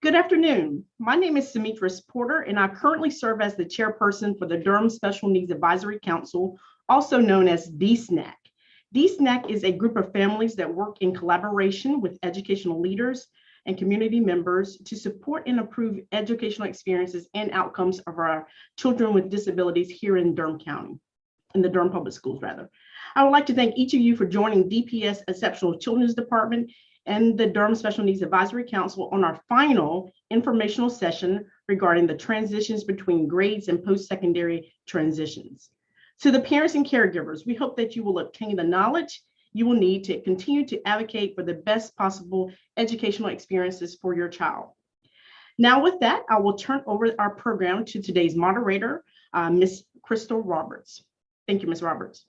Good afternoon. My name is Samitris Porter, and I currently serve as the chairperson for the Durham Special Needs Advisory Council, also known as D-SNAC. D-SNAC is a group of families that work in collaboration with educational leaders and community members to support and improve educational experiences and outcomes of our children with disabilities here in Durham County, in the Durham Public Schools, rather. I would like to thank each of you for joining DPS Exceptional Children's Department and the Durham Special Needs Advisory Council on our final informational session regarding the transitions between grades and post-secondary transitions. To the parents and caregivers, we hope that you will obtain the knowledge you will need to continue to advocate for the best possible educational experiences for your child. Now with that, I will turn over our program to today's moderator, Ms. Crystal Roberts. Thank you, Ms. Roberts.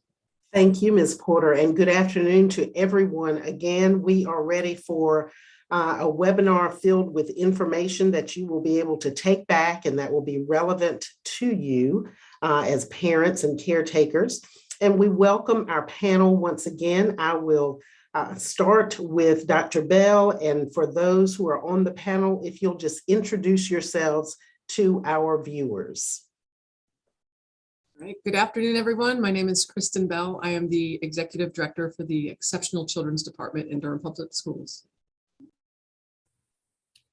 Thank you, Ms. Porter, and good afternoon to everyone. Again, we are ready for a webinar filled with information that you will be able to take back and that will be relevant to you as parents and caretakers. And we welcome our panel once again. I will start with Dr. Bell, and for those who are on the panel, if you'll just introduce yourselves to our viewers. All right. Good afternoon, everyone. My name is Kristen Bell. I am the Executive Director for the Exceptional Children's Department in Durham Public Schools.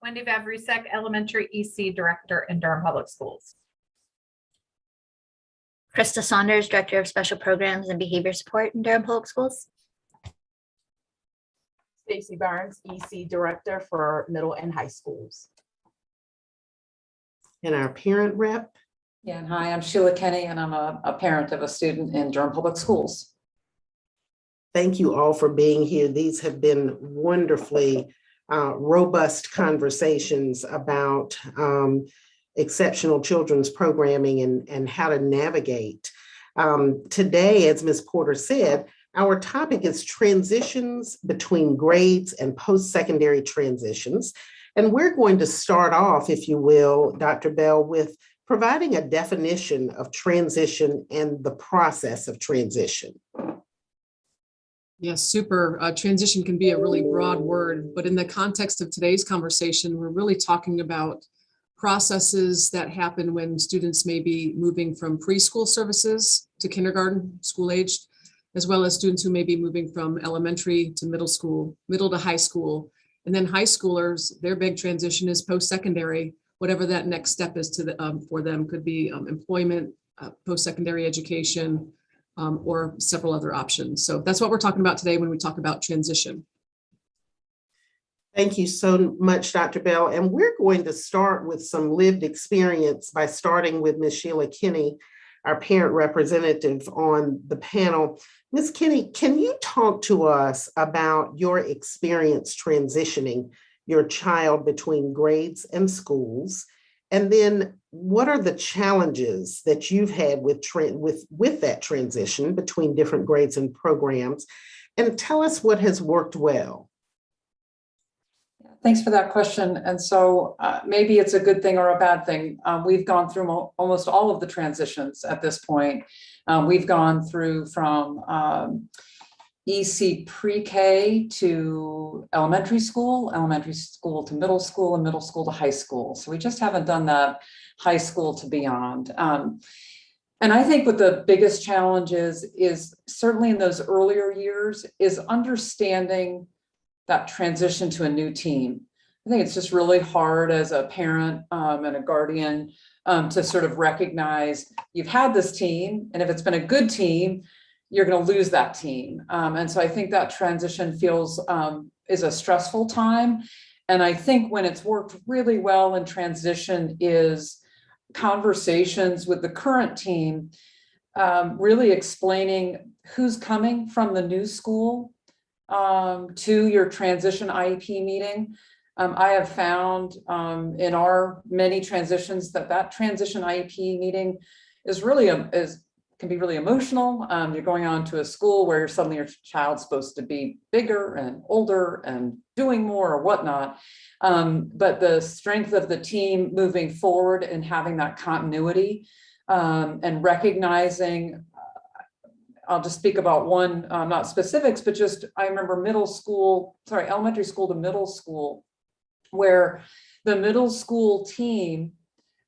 Wendy Vavrusek, Elementary EC Director in Durham Public Schools. Krista Saunders, Director of Special Programs and Behavior Support in Durham Public Schools. Stacey Burns, EC Director for Middle and High Schools. And our parent rep. Yeah, and hi, I'm Sheila Kenny, and I'm a parent of a student in Durham Public Schools. Thank you all for being here. These have been wonderfully robust conversations about exceptional children's programming and how to navigate. Today, as Ms. Porter said, our topic is transitions between grades and post-secondary transitions. And we're going to start off, if you will, Dr. Bell, with providing a definition of transition and the process of transition. Yes, super. Transition can be a really broad word, but in the context of today's conversation, we're really talking about processes that happen when students may be moving from preschool services to kindergarten, school aged, as well as students who may be moving from elementary to middle school, middle to high school. And then high schoolers, their big transition is post-secondary, whatever that next step is to for them. Could be employment, post-secondary education, or several other options. So that's what we're talking about today when we talk about transition. Thank you so much, Dr. Bell. And we're going to start with some lived experience by starting with Ms. Sheila Kenny, our parent representative on the panel. Ms. Kenny, can you talk to us about your experience transitioning your child between grades and schools? And then what are the challenges that you've had with that transition between different grades and programs? And tell us what has worked well. Thanks for that question. And so maybe it's a good thing or a bad thing. We've gone through almost all of the transitions at this point. We've gone through from EC pre-K to elementary school to middle school, and middle school to high school. So we just haven't done that high school to beyond. And I think what the biggest challenge is certainly in those earlier years is understanding that transition to a new team. I think it's just really hard as a parent and a guardian to sort of recognize you've had this team, and if it's been a good team, you're going to lose that team. And so I think that transition is a stressful time. And I think when it's worked really well in transition is conversations with the current team, really explaining who's coming from the new school to your transition IEP meeting. I have found in our many transitions that transition IEP meeting is really can be really emotional. You're going on to a school where suddenly your child's supposed to be bigger and older and doing more or whatnot. But the strength of the team moving forward and having that continuity and recognizing, I'll just speak about one, not specifics, but just I remember elementary school to middle school. where the middle school team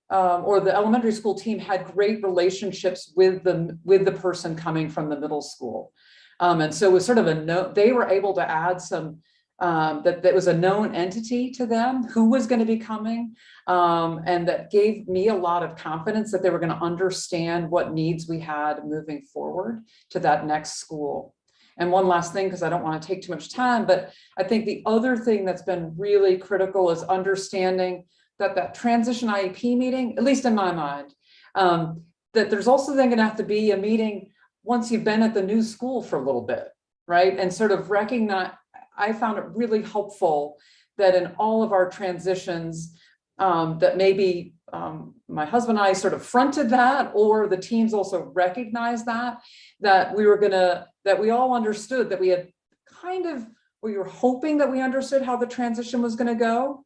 or the elementary school team had great relationships with the person coming from the middle school. And so it was sort of they were able to add some, that was a known entity to them who was going to be coming. And that gave me a lot of confidence that they were going to understand what needs we had moving forward to that next school. And one last thing, because I don't want to take too much time, but I think the other thing that's been really critical is understanding that transition IEP meeting, at least in my mind, that there's also then going to have to be a meeting once you've been at the new school for a little bit, right? And sort of recognize, I found it really helpful that in all of our transitions, that maybe my husband and I sort of fronted that, or the teams also recognized that we were gonna, that we all understood that we had kind of, we were hoping that we understood how the transition was gonna go,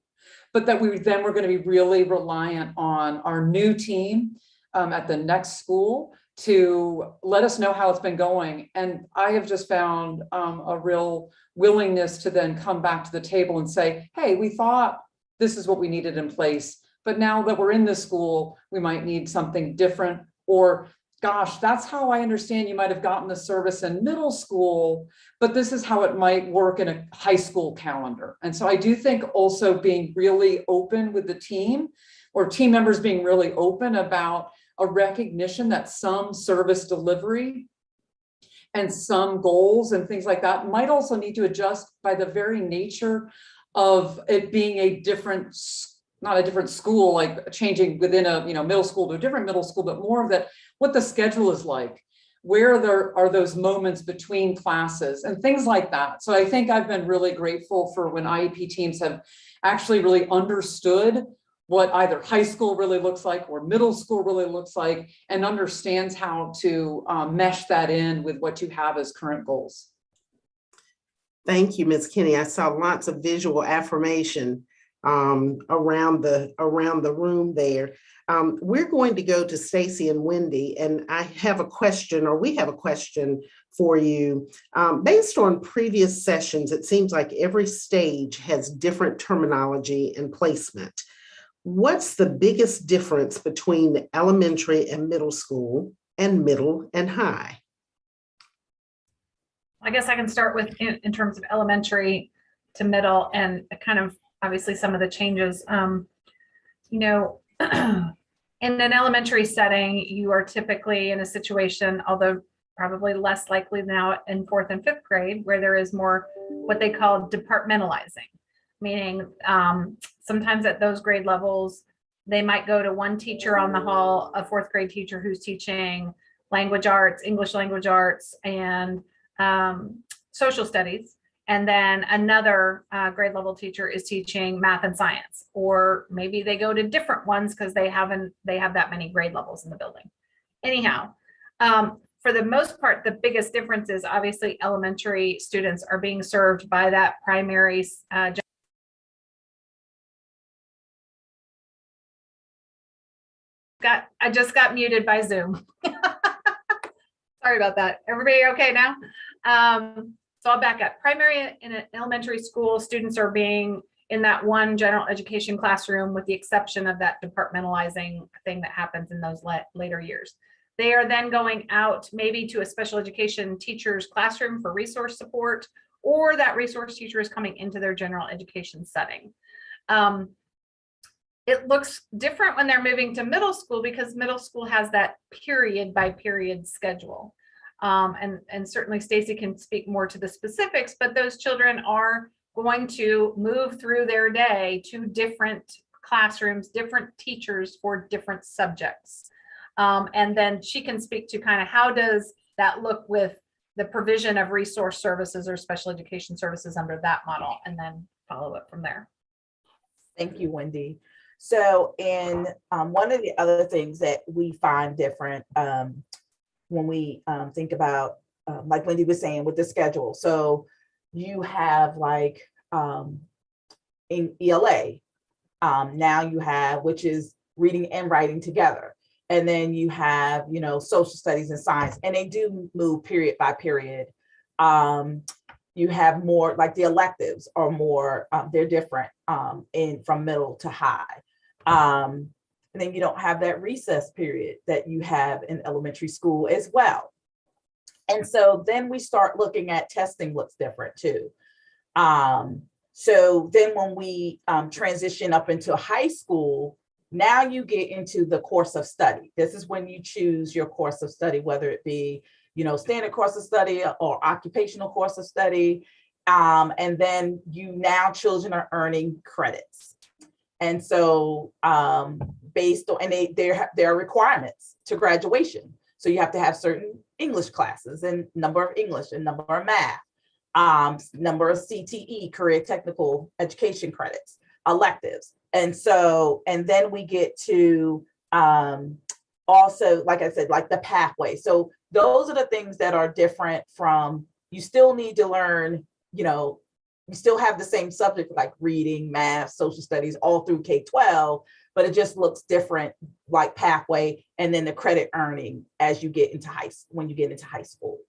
but that we then were gonna be really reliant on our new team at the next school to let us know how it's been going. And I have just found a real willingness to then come back to the table and say, hey, we thought this is what we needed in place, but now that we're in this school, we might need something different. Or gosh, that's how I understand you might have gotten the service in middle school, but this is how it might work in a high school calendar. And so I do think also being really open with the team, or team members being really open about a recognition that some service delivery and some goals and things like that might also need to adjust by the very nature of it being a different, not a different school, like changing within a middle school to a different middle school, but more of that, what the schedule is like, where there are those moments between classes and things like that. So I think I've been really grateful for when IEP teams have actually really understood what either high school really looks like or middle school really looks like, and understands how to mesh that in with what you have as current goals. Thank you, Ms. Kinney. I saw lots of visual affirmation around the room there. We're going to go to Stacy and Wendy, and I have a question, or we have a question for you. Based on previous sessions, it seems like every stage has different terminology and placement. What's the biggest difference between elementary and middle school, and middle and high? I guess I can start with in terms of elementary to middle, and kind of obviously some of the changes. In an elementary setting, you are typically in a situation, although probably less likely now in 4th and 5th grade, where there is more what they call departmentalizing, meaning sometimes at those grade levels, they might go to one teacher on the hall, a 4th grade teacher who's teaching language arts, English language arts, and social studies. And then another grade level teacher is teaching math and science, or maybe they go to different ones because they have that many grade levels in the building. Anyhow, for the most part, the biggest difference is obviously elementary students are being served by that primary I just got muted by Zoom. Sorry about that. Everybody okay now? So I'll back up. Primary in an elementary school, students are being in that one general education classroom, with the exception of that departmentalizing thing that happens in those later years. They are then going out maybe to a special education teacher's classroom for resource support, or that resource teacher is coming into their general education setting. It looks different when they're moving to middle school, because middle school has that period by period schedule. And certainly Stacy can speak more to the specifics, but those children are going to move through their day to different classrooms, different teachers for different subjects. And then she can speak to kind of how does that look with the provision of resource services or special education services under that model, and then follow up from there. Thank you, Wendy. So in one of the other things that we find different when we think about, like Wendy was saying, with the schedule. So you have like in ELA, now you have, which is reading and writing together. And then you have, social studies and science, and they do move period by period. you have more, like the electives are more, they're different from middle to high. And then you don't have that recess period that you have in elementary school as well. And so then we start looking at testing looks different too. So then when we transition up into high school, now you get into the course of study. This is when you choose your course of study, whether it be, you know, standard course of study or occupational course of study. And then children are earning credits. And so based on, and there are requirements to graduation. So you have to have certain English classes and number of English and number of math, number of CTE, career technical education credits, electives. And so, and then we get to also, like I said, like the pathway. So those are the things that are different from, you still need to learn, you know, you still have the same subject like reading, math, social studies, all through K-12, but it just looks different, like pathway, and then the credit earning as you get into when you get into high school.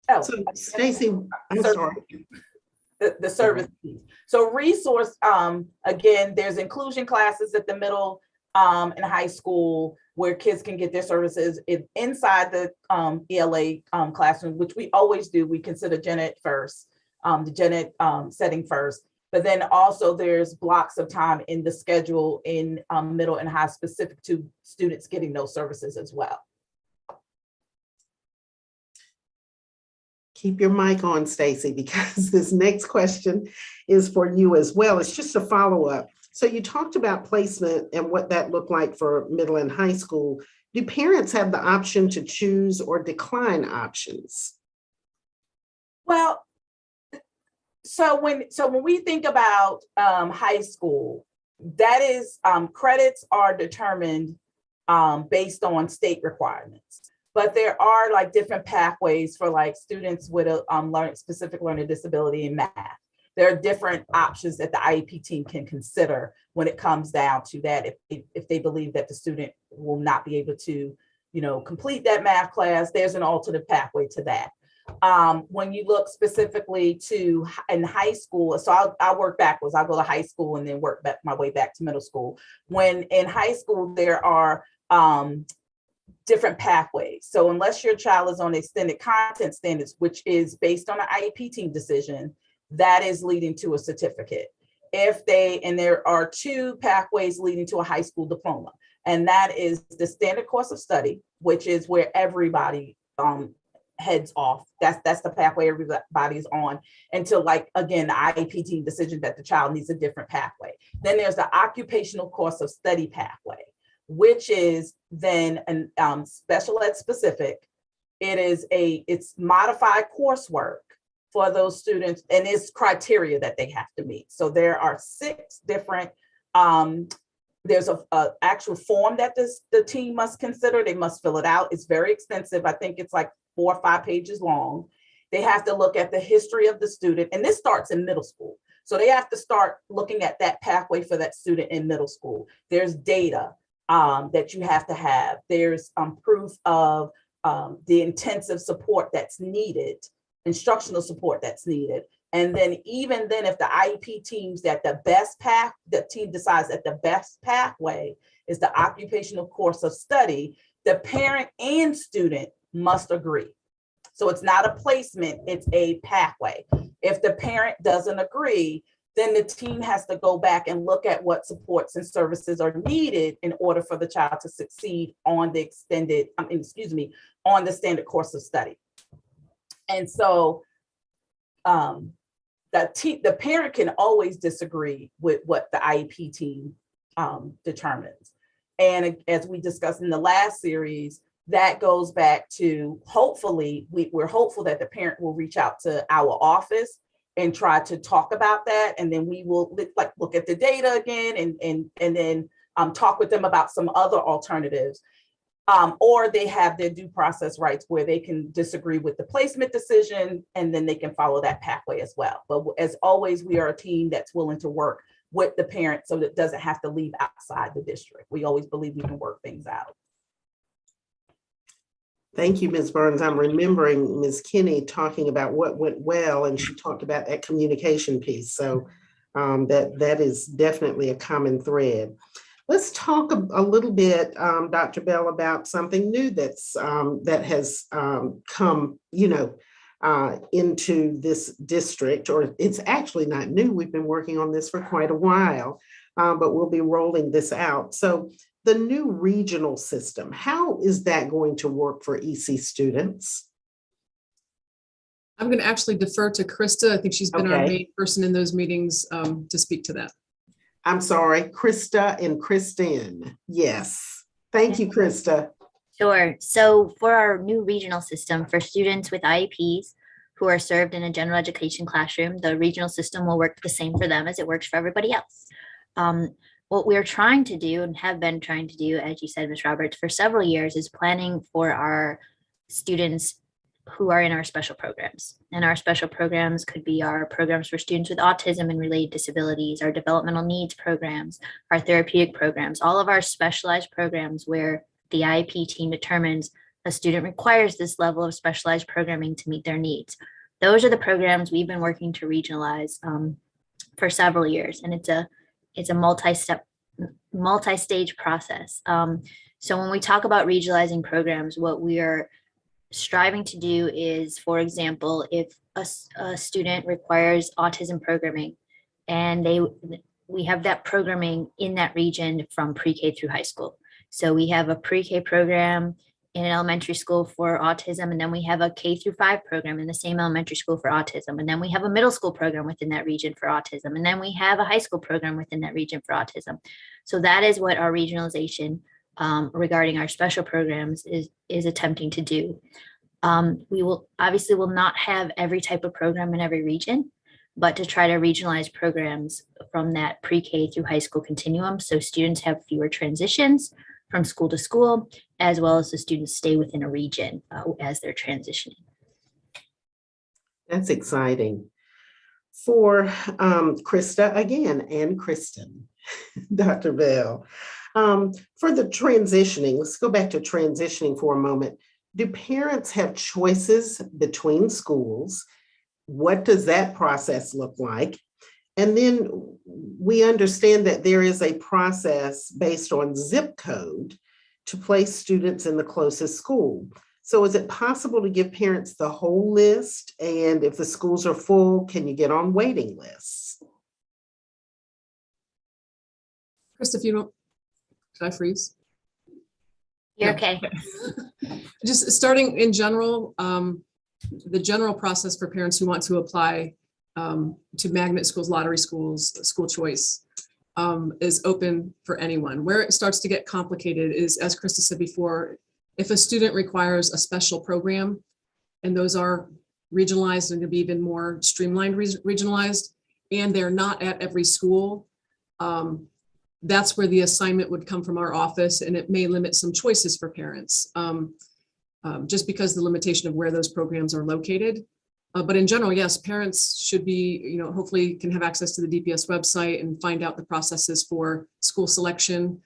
Oh, So Stacy, I'm sorry. The service piece. So resource, again, there's inclusion classes at the middle and high school where kids can get their services inside the ELA classroom, which we always do. We consider gen ed first, the gen ed setting first. But then also there's blocks of time in the schedule in middle and high specific to students getting those services as well. Keep your mic on, Stacy, because this next question is for you as well. It's just a follow-up. So you talked about placement and what that looked like for middle and high school. Do parents have the option to choose or decline options? Well, so when we think about high school, that is credits are determined based on state requirements. But there are like different pathways for like students with a specific learning disability in math. There are different options that the IEP team can consider when it comes down to that. If they believe that the student will not be able to, you know, complete that math class, there's an alternate pathway to that. When you look specifically to in high school, so I'll work backwards. I'll go to high school and then work back my way back to middle school. When in high school, there are different pathways. So unless your child is on extended content standards, which is based on an IEP team decision, that is leading to a certificate. And there are two pathways leading to a high school diploma. And that is the standard course of study, which is where everybody heads off. That's the pathway everybody is on until, like, again, the IEP team decision that the child needs a different pathway. Then there's the occupational course of study pathway, which is then an special ed specific. It's modified coursework for those students, and it's criteria that they have to meet. So there are 6 different, there's a actual form that the team must consider. They must fill it out. It's very extensive. I think it's like 4 or 5 pages long. They have to look at the history of the student, and this starts in middle school. So they have to start looking at that pathway for that student in middle school. There's data that you have to have. There's proof of the intensive support that's needed, instructional support that's needed. And then even then, if the IEP teams that the team decides that the best pathway is the occupational course of study, the parent and student must agree. So it's not a placement, it's a pathway. If the parent doesn't agree, then the team has to go back and look at what supports and services are needed in order for the child to succeed on the on the standard course of study. And so the parent can always disagree with what the IEP team determines. And as we discussed in the last series, that goes back to, hopefully, we're hopeful that the parent will reach out to our office and try to talk about that. And then we will look at the data again and then talk with them about some other alternatives. Or they have their due process rights where they can disagree with the placement decision, and then they can follow that pathway as well. But as always, we are a team that's willing to work with the parent so that it doesn't have to leave outside the district. We always believe we can work things out. Thank you, Ms. Burns. I'm remembering Ms. Kinney talking about what went well, and she talked about that communication piece. So that is definitely a common thread. Let's talk a little bit, Dr. Bell, about something new that has come, into this district, or it's actually not new. We've been working on this for quite a while, but we'll be rolling this out. So the new regional system, how is that going to work for EC students? I'm going to actually defer to Krista. I think she's been our Okay. main person in those meetings to speak to that. I'm sorry, Krista and Kristen. Yes. Thank you, Krista. Sure. So for our new regional system for students with IEPs who are served in a general education classroom, the regional system will work the same for them as it works for everybody else. What we're trying to do and have been trying to do, as you said, Ms. Roberts, for several years is planning for our students who are in our special programs. And our special programs could be our programs for students with autism and related disabilities, our developmental needs programs, our therapeutic programs, all of our specialized programs where the IEP team determines a student requires this level of specialized programming to meet their needs. Those are the programs we've been working to regionalize for several years. And it's a multi-step, multi-stage process. So when we talk about regionalizing programs, what we are striving to do is, for example, if a student requires autism programming and we have that programming in that region from pre-K through high school. So we have a pre-K program in an elementary school for autism, and then we have a K through 5 program in the same elementary school for autism. And then we have a middle school program within that region for autism. And then we have a high school program within that region for autism. So that is what our regionalization regarding our special programs is attempting to do. We will not have every type of program in every region, but to try to regionalize programs from that pre-K through high school continuum. So students have fewer transitions from school to school, as well as the students stay within a region as they're transitioning. That's exciting. For Krista again, and Kristen, Dr. Bell, for the transitioning, let's go back to transitioning for a moment. Do parents have choices between schools? What does that process look like? And then we understand that there is a process based on zip code to place students in the closest school. So is it possible to give parents the whole list? And if the schools are full, can you get on waiting lists? Krista, if you don't, should I freeze? You're No. okay. Just starting in general, the general process for parents who want to apply to magnet schools, lottery schools, school choice is open for anyone. Where it starts to get complicated is, as Krista said before, if a student requires a special program, and those are regionalized and to be even more streamlined regionalized, and they're not at every school, that's where the assignment would come from our office, and it may limit some choices for parents, just because the limitation of where those programs are located. But in general, yes, parents should be, hopefully can have access to the DPS website and find out the processes for school selection,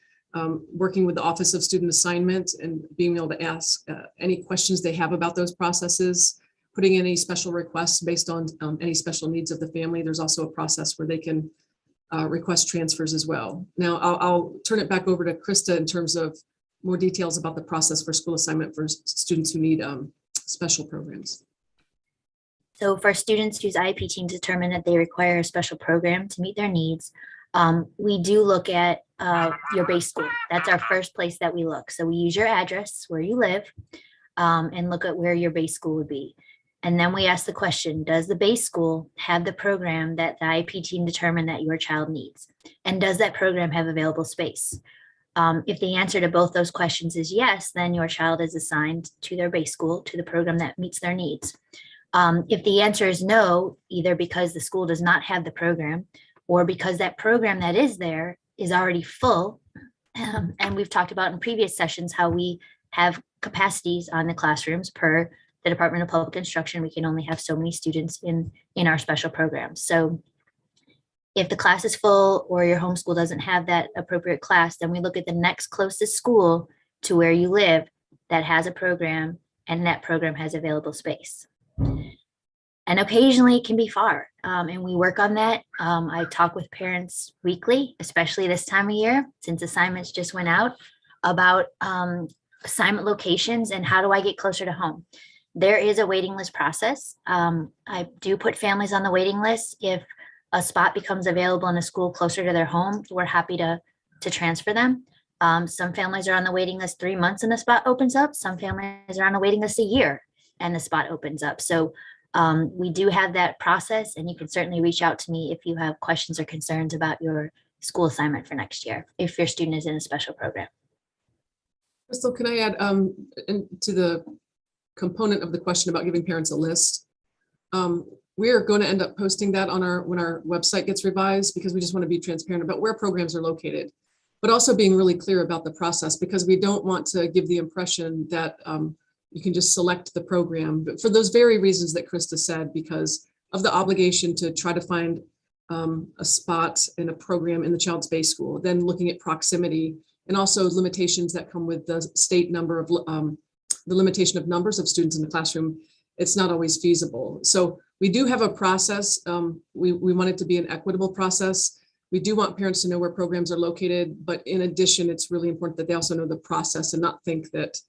working with the Office of Student Assignment and being able to ask any questions they have about those processes, putting in any special requests based on any special needs of the family. There's also a process where they can request transfers as well. Now, I'll turn it back over to Krista in terms of more details about the process for school assignment for students who need special programs. So for students whose IEP teams determine that they require a special program to meet their needs, we do look at your base school. That's our first place that we look. So we use your address, where you live, and look at where your base school would be. And then we ask the question, does the base school have the program that the IEP team determined that your child needs? And does that program have available space? If the answer to both those questions is yes, then your child is assigned to their base school, to the program that meets their needs. If the answer is no, either because the school does not have the program or because that program that is there is already full, and we've talked about in previous sessions how we have capacities on the classrooms per the Department of Public Instruction. We can only have so many students in our special programs. So if the class is full or your homeschool doesn't have that appropriate class, then we look at the next closest school to where you live that has a program and that program has available space. And occasionally it can be far, and we work on that. I talk with parents weekly, especially this time of year, since assignments just went out, about assignment locations and how do I get closer to home. There is a waiting list process. I do put families on the waiting list. If a spot becomes available in a school closer to their home, we're happy to transfer them. Some families are on the waiting list 3 months and the spot opens up. Some families are on the waiting list a year and the spot opens up. So we do have that process, and you can certainly reach out to me if you have questions or concerns about your school assignment for next year, if your student is in a special program. Crystal, can I add to the component of the question about giving parents a list? We are going to end up posting that on when our website gets revised, because we just want to be transparent about where programs are located, but also being really clear about the process, because we don't want to give the impression that you can just select the program, but for those very reasons that Krista said, because of the obligation to try to find a spot in a program in the child-based school, then looking at proximity, and also limitations that come with the state number of the limitation of numbers of students in the classroom. It's not always feasible. So we do have a process. We want it to be an equitable process. We do want parents to know where programs are located, but in addition, it's really important that they also know the process and not think that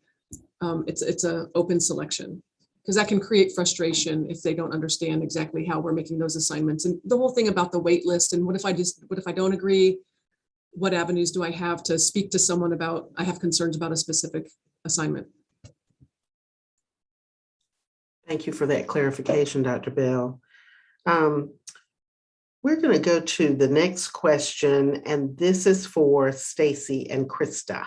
it's an open selection, because that can create frustration if they don't understand exactly how we're making those assignments. And the whole thing about the wait list, and what if I don't agree? What avenues do I have to speak to someone about, I have concerns about a specific assignment? Thank you for that clarification, Dr. Bell. We're going to go to the next question, and this is for Stacy and Krista.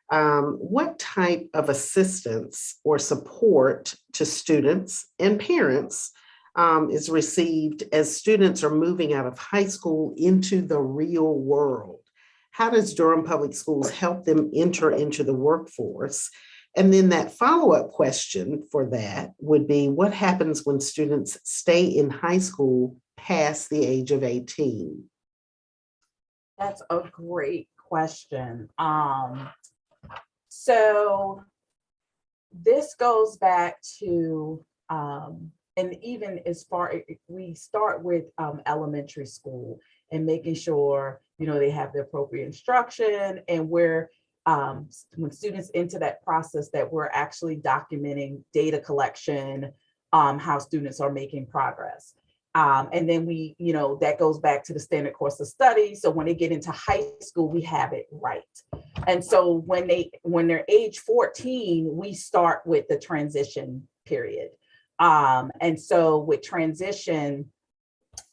What type of assistance or support to students and parents is received as students are moving out of high school into the real world? How does Durham Public Schools help them enter into the workforce? And then that follow-up question for that would be, what happens when students stay in high school past the age of 18? That's a great question. So this goes back to, and even as far, we start with elementary school and making sure, they have the appropriate instruction, and where when students enter that process, that we're actually documenting data collection, how students are making progress. And then we, that goes back to the standard course of study. So when they get into high school, we have it right. And so when they're age 14, we start with the transition period. And so with transition,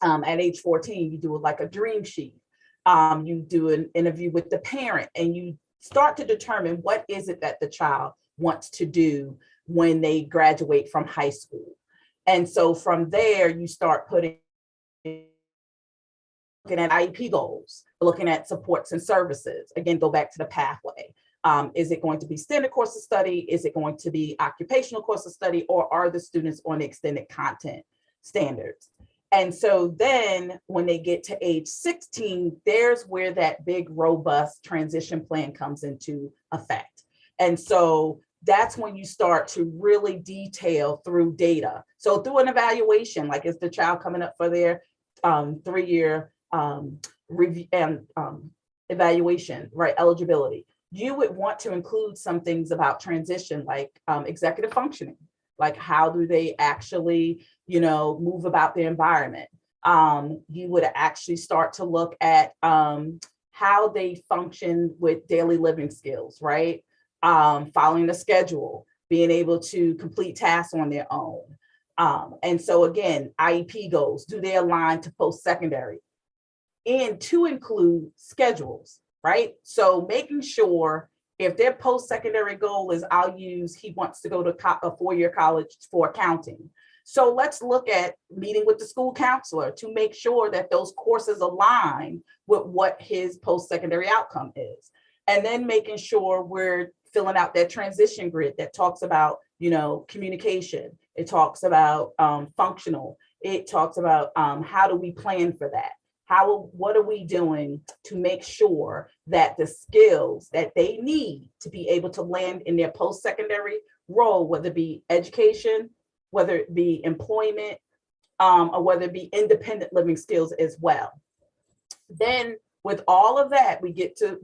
at age 14, you do like a dream sheet. You do an interview with the parent, and you start to determine what is it that the child wants to do when they graduate from high school. And so from there, you start looking at IEP goals, looking at supports and services. Again, go back to the pathway. Is it going to be standard course of study? Is it going to be occupational course of study? Or are the students on extended content standards? And so then when they get to age 16, there's where that big, robust transition plan comes into effect. And so that's when you start to really detail through data. So through an evaluation, like is the child coming up for their 3-year review and evaluation, right? Eligibility. You would want to include some things about transition, like executive functioning. Like how do they actually, move about their environment? You would actually start to look at how they function with daily living skills, right? Following the schedule, being able to complete tasks on their own. And so again, IEP goals, do they align to post-secondary? And to include schedules, right? So making sure if their post-secondary goal is, he wants to go to a 4-year college for accounting. So let's look at meeting with the school counselor to make sure that those courses align with what his post-secondary outcome is. And then making sure we're filling out that transition grid that talks about, communication. It talks about functional. It talks about how do we plan for that? What are we doing to make sure that the skills that they need to be able to land in their post-secondary role, whether it be education, whether it be employment, or whether it be independent living skills as well. Then with all of that, we get to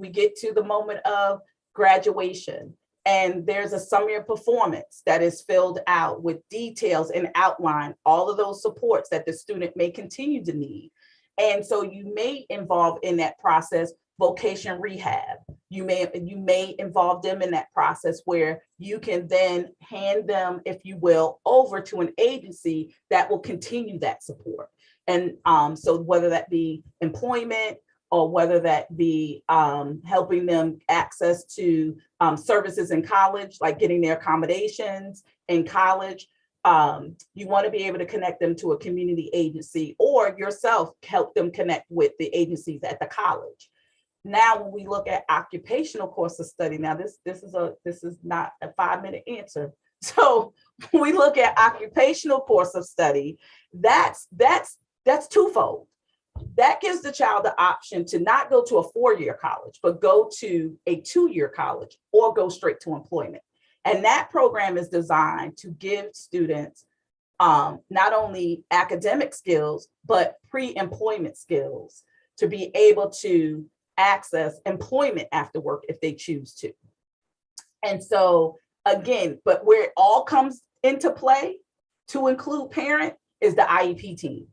the moment of graduation, and there's a summary of performance that is filled out with details and outline all of those supports that the student may continue to need. And so you may involve in that process vocation rehab. You may involve them in that process where you can then hand them, if you will, over to an agency that will continue that support. And so whether that be employment, or whether that be helping them access to services in college, like getting their accommodations in college, you want to be able to connect them to a community agency, or yourself help them connect with the agencies at the college. Now, when we look at occupational course of study, now this is not a 5-minute answer. So when we look at occupational course of study, that's twofold. That gives the child the option to not go to a 4-year college, but go to a 2-year college or go straight to employment. And that program is designed to give students not only academic skills, but pre-employment skills to be able to access employment after work if they choose to. And so again, but where it all comes into play to include parent is the IEP team.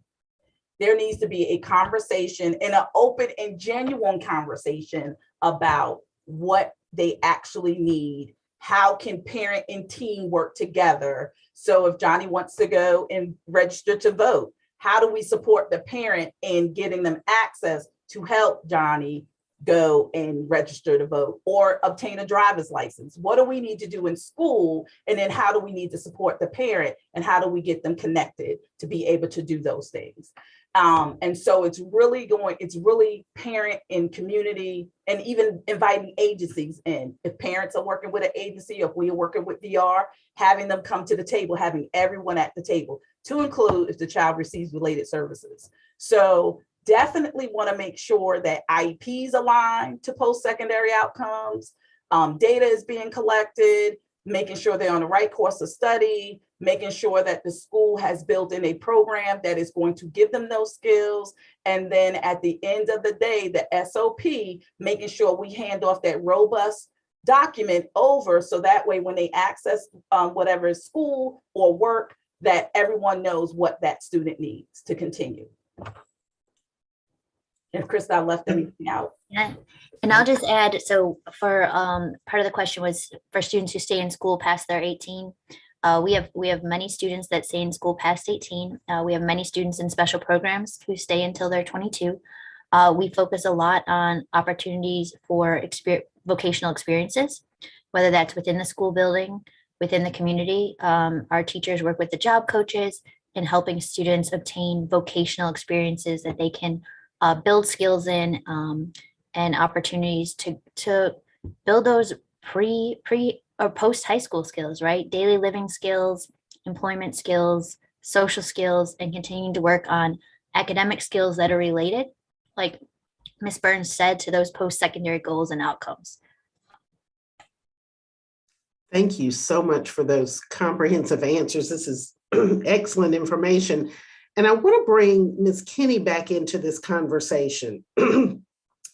There needs to be a conversation, and an open and genuine conversation about what they actually need. How can parent and team work together? So if Johnny wants to go and register to vote, how do we support the parent in getting them access to help Johnny go and register to vote or obtain a driver's license? What do we need to do in school? And then how do we need to support the parent, and how do we get them connected to be able to do those things? And so it's really parent and community, and even inviting agencies in. If parents are working with an agency, or if we are working with VR, having them come to the table, having everyone at the table, to include if the child receives related services. So definitely want to make sure that IEPs align to post-secondary outcomes, data is being collected, making sure they're on the right course of study, making sure that the school has built in a program that is going to give them those skills. And then at the end of the day, the SOP, making sure we hand off that robust document over, so that way when they access whatever is school or work, that everyone knows what that student needs to continue. If Krista, I left anything out. Yeah, and I'll just add, so for part of the question was for students who stay in school past their 18. We have many students that stay in school past 18. We have many students in special programs who stay until they're 22. We focus a lot on opportunities for vocational experiences, whether that's within the school building, within the community. Our teachers work with the job coaches in helping students obtain vocational experiences that they can build skills in, and opportunities to build those pre or post high school skills, right? Daily living skills, employment skills, social skills, and continuing to work on academic skills that are related, like Ms. Burns said, to those post-secondary goals and outcomes. Thank you so much for those comprehensive answers. This is excellent information. And I want to bring Ms. Kinney back into this conversation.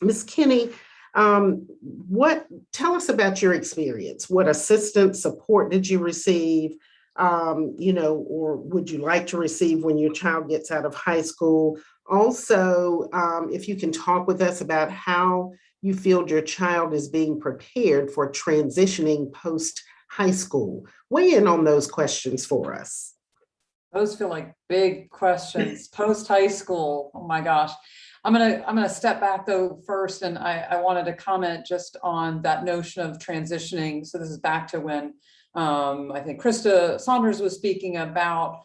Ms. Kinney, tell us about your experience. What assistance, support did you receive, or would you like to receive when your child gets out of high school? Also, if you can talk with us about how you feel your child is being prepared for transitioning post-high school. Weigh in on those questions for us. Those feel like big questions. Post-high school, oh my gosh. I'm gonna step back though first, and I wanted to comment just on that notion of transitioning. So this is back to when I think Krista Saunders was speaking about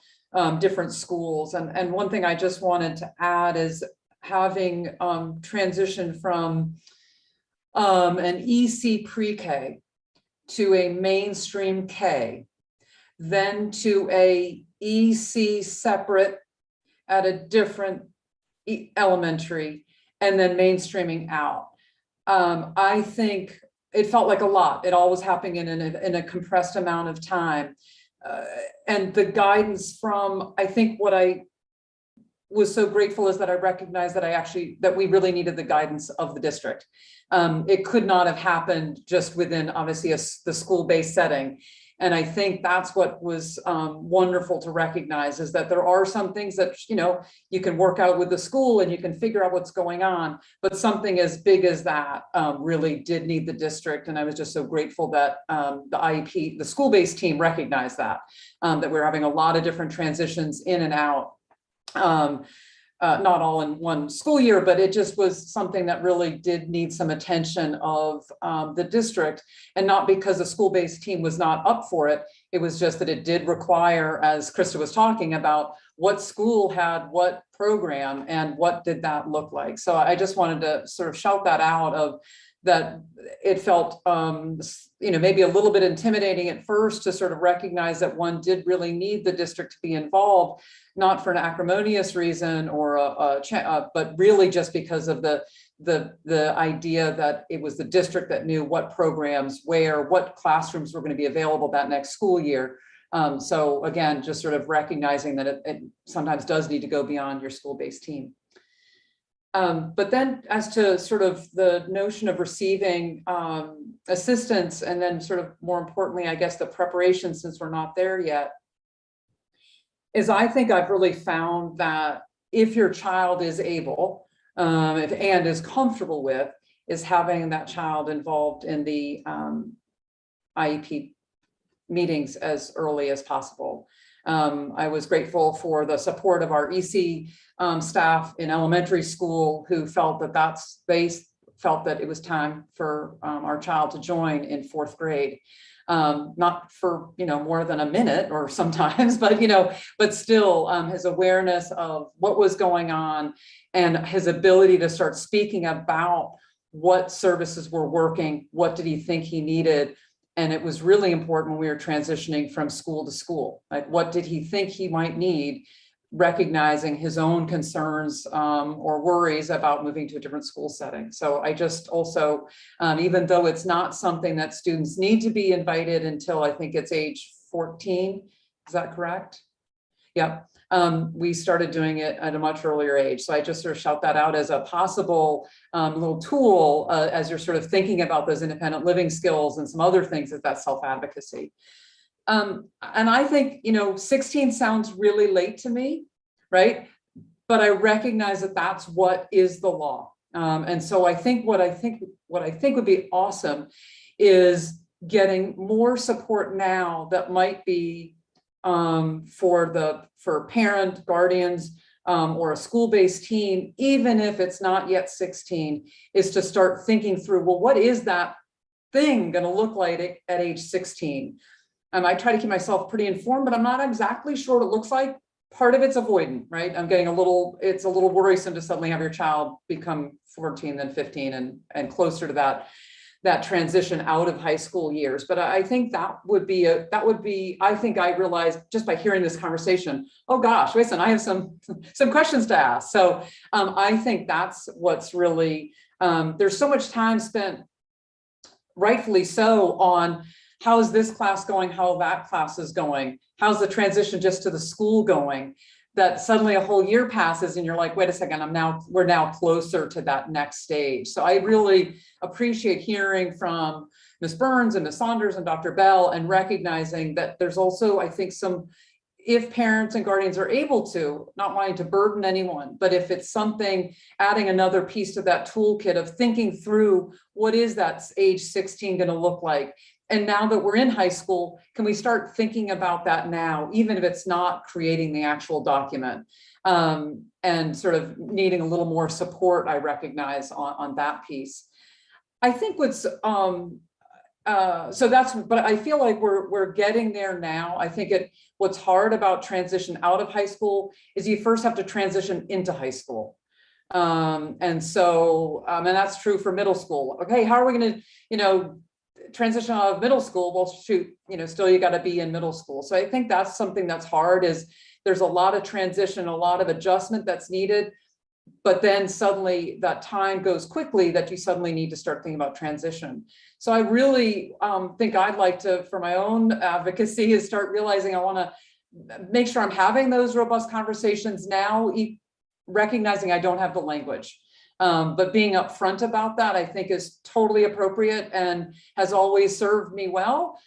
different schools. And one thing I just wanted to add is having transitioned from an EC pre-K to a mainstream K, then to a EC separate at a different elementary, and then mainstreaming out. I think it felt like a lot. It all was happening in a compressed amount of time. And the guidance from, I think what I was so grateful is that I recognized that we really needed the guidance of the district. It could not have happened just within obviously the school-based setting. And I think that's what was wonderful to recognize, is that there are some things that, you can work out with the school and you can figure out what's going on, but something as big as that really did need the district. And I was just so grateful that the IEP, the school-based team recognized that we're having a lot of different transitions in and out. Not all in one school year, but it just was something that really did need some attention of the district, and not because the school-based team was not up for it. It was just that it did require, as Krista was talking about, what school had what program and what did that look like. So I just wanted to sort of shout that out, of that it felt, maybe a little bit intimidating at first to sort of recognize that one did really need the district to be involved, not for an acrimonious reason or but really just because of the idea that it was the district that knew what programs, where, what classrooms were going to be available that next school year. So again, just sort of recognizing that it sometimes does need to go beyond your school-based team. But then as to sort of the notion of receiving assistance, and then sort of more importantly, I guess the preparation, since we're not there yet, is I think I've really found that if your child is able and is comfortable with, is having that child involved in the IEP meetings as early as possible. I was grateful for the support of our EC staff in elementary school, who felt that they felt that it was time for our child to join in 4th grade. Not for, more than a minute or sometimes, but still his awareness of what was going on and his ability to start speaking about what services were working, what did he think he needed. And it was really important when we were transitioning from school to school, like what did he think he might need, recognizing his own concerns or worries about moving to a different school setting. So I just also, even though it's not something that students need to be invited until I think it's age 14, is that correct? Yeah, we started doing it at a much earlier age. So I just sort of shout that out as a possible little tool as you're sort of thinking about those independent living skills and some other things, that's self-advocacy. And I think, 16 sounds really late to me, right? But I recognize that that's what is the law. And so I think what I think would be awesome is getting more support now that might be for parent, guardians, or a school-based team, even if it's not yet 16, is to start thinking through, well, what is that thing going to look like at age 16? I try to keep myself pretty informed, but I'm not exactly sure what it looks like. Part of it's avoidant, right? I'm getting it's a little worrisome to suddenly have your child become 14, then 15, and closer to that transition out of high school years. But I think that would be, I think I realized just by hearing this conversation, oh gosh, wait a second, I have some questions to ask. So I think that's what's really, there's so much time spent, rightfully so, on how is this class going, how that class is going, how's the transition just to the school going, that suddenly a whole year passes and you're like, wait a second, we're now closer to that next stage. So I really appreciate hearing from Ms. Burns and Ms. Saunders and Dr. Bell, and recognizing that there's also, I think, if parents and guardians are able to, not wanting to burden anyone, but if it's something, adding another piece to that toolkit of thinking through, what is that age 16 going to look like? And now that we're in high school, can we start thinking about that now, even if it's not creating the actual document, and sort of needing a little more support, I recognize, on that piece. I think what's, so that's, but I feel like we're getting there now. I think what's hard about transition out of high school is you first have to transition into high school. And so, and that's true for middle school. Okay, how are we going to, transition out of middle school? Well, shoot, still you got to be in middle school. So I think that's something that's hard, is there's a lot of transition, a lot of adjustment that's needed. but then suddenly that time goes quickly that you suddenly need to start thinking about transition. So I really think I'd like to, for my own advocacy, is start realizing I want to make sure I'm having those robust conversations now, recognizing I don't have the language. But being upfront about that, I think, is totally appropriate and has always served me well,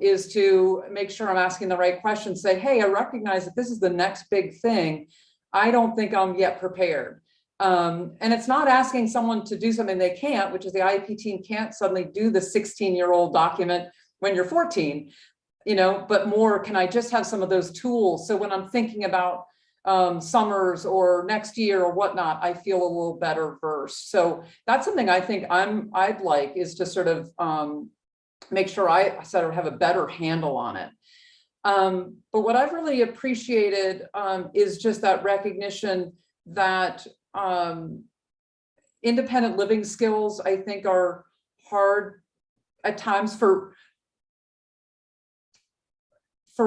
is to make sure I'm asking the right questions, say, hey, I recognize that this is the next big thing. I don't think I'm yet prepared. And it's not asking someone to do something they can't, which is the IEP team can't suddenly do the 16-year-old document when you're 14, but more, can I just have some of those tools? So when I'm thinking about summers or next year or whatnot, I feel a little better versed. So that's something I think I'd like, is to sort of make sure I sort of have a better handle on it. But what I've really appreciated is just that recognition that independent living skills, I think, are hard at times for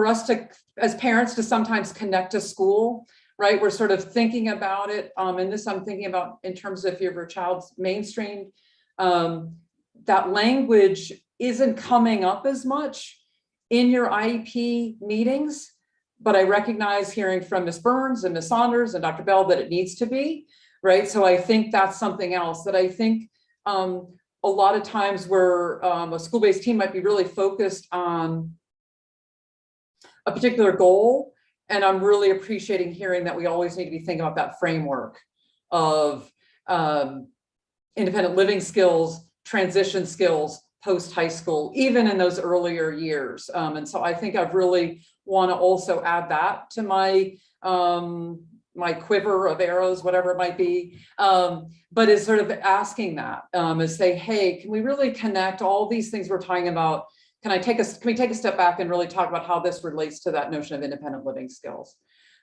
us to, as parents, to sometimes connect to school, right? We're sort of thinking about it. And this I'm thinking about in terms of if your child's mainstreamed, that language isn't coming up as much in your IEP meetings, but I recognize, hearing from Ms. Burns and Ms. Saunders and Dr. Bell, that it needs to be, right? So I think that's something else that I think a lot of times where a school-based team might be really focused on a particular goal. And I'm really appreciating hearing that we always need to be thinking about that framework of independent living skills, transition skills, post-high school, even in those earlier years. And so I think I've really want to also add that to my my quiver of arrows, whatever it might be, but is sort of asking that, is say, hey, can we really connect all these things we're talking about? Can we take a step back and really talk about how this relates to that notion of independent living skills?